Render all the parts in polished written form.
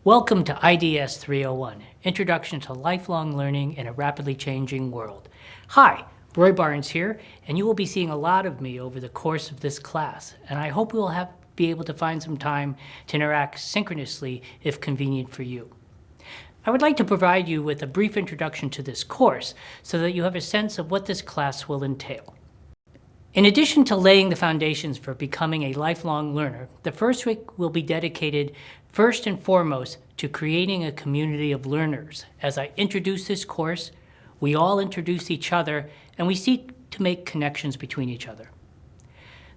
Welcome to IDS 301, Introduction to Lifelong Learning in a Rapidly Changing World. Hi, Roy Barnes here, and you will be seeing a lot of me over the course of this class, and I hope we will be able to find some time to interact synchronously if convenient for you. I would like to provide you with a brief introduction to this course so that you have a sense of what this class will entail. In addition to laying the foundations for becoming a lifelong learner, the first week will be dedicated first and foremost to creating a community of learners. As I introduce this course, we all introduce each other and we seek to make connections between each other.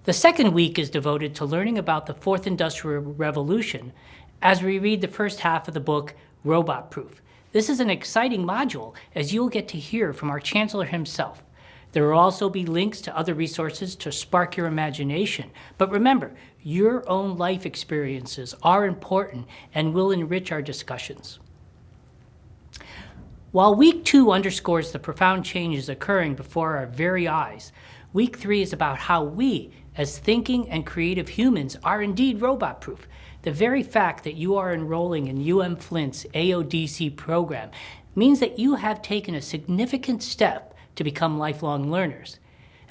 The second week is devoted to learning about the Fourth Industrial Revolution as we read the first half of the book, Robot Proof. This is an exciting module as you'll get to hear from our Chancellor himself. There will also be links to other resources to spark your imagination. But remember, your own life experiences are important and will enrich our discussions. While Week 2 underscores the profound changes occurring before our very eyes, Week 3 is about how we, as thinking and creative humans, are indeed robot-proof. The very fact that you are enrolling in UM-Flint's AODC program means that you have taken a significant step to become lifelong learners.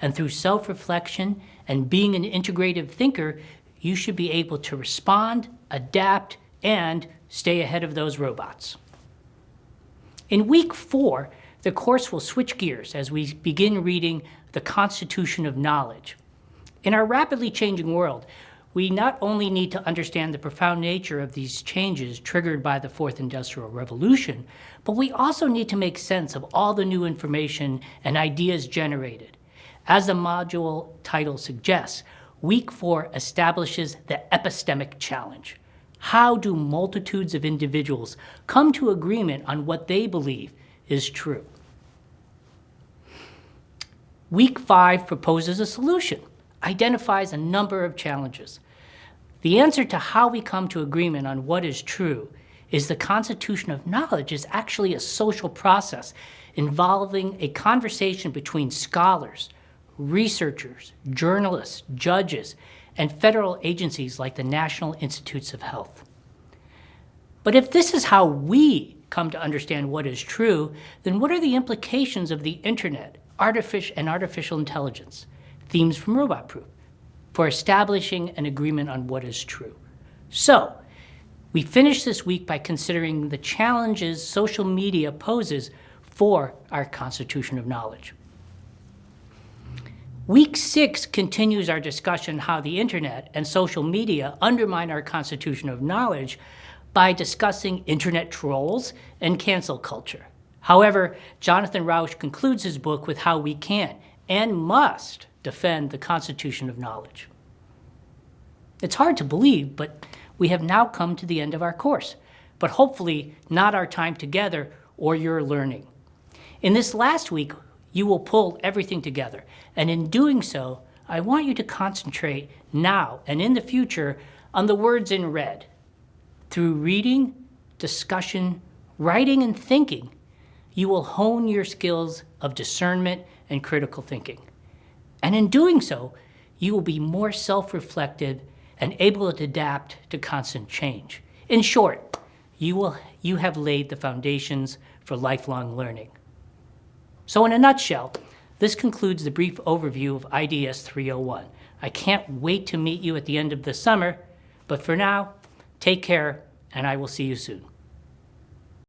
And through self-reflection and being an integrative thinker, you should be able to respond, adapt, and stay ahead of those robots. In Week 4, the course will switch gears as we begin reading The Constitution of Knowledge. In our rapidly changing world, we not only need to understand the profound nature of these changes triggered by the Fourth Industrial Revolution, but we also need to make sense of all the new information and ideas generated. As the module title suggests, Week 4 establishes the Epistemic challenge. How do multitudes of individuals come to agreement on what they believe is true? Week 5 proposes a solution, identifies a number of challenges. The answer to how we come to agreement on what is true is the Constitution of Knowledge is actually a social process involving a conversation between scholars, researchers, journalists, judges, and federal agencies like the National Institutes of Health. But if this is how we come to understand what is true, then what are the implications of the internet, artificial intelligence, themes from Robot Proof, for establishing an agreement on what is true? So, we finish this week by considering the challenges social media poses for our Constitution of Knowledge. Week 6 continues our discussion how the internet and social media undermine our Constitution of Knowledge by discussing internet trolls and cancel culture. However, Jonathan Rauch concludes his book with how we can and must defend the Constitution of Knowledge. It's hard to believe, but we have now come to the end of our course, but hopefully not our time together or your learning. In this last week, you will pull everything together, and in doing so, I want you to concentrate now and in the future on the words in red. Through reading, discussion, writing, and thinking, you will hone your skills of discernment and critical thinking. And in doing so, you will be more self-reflective and able to adapt to constant change. In short, you have laid the foundations for lifelong learning. So in a nutshell, this concludes the brief overview of IDS 301. I can't wait to meet you at the end of the summer, but for now, take care, and I will see you soon.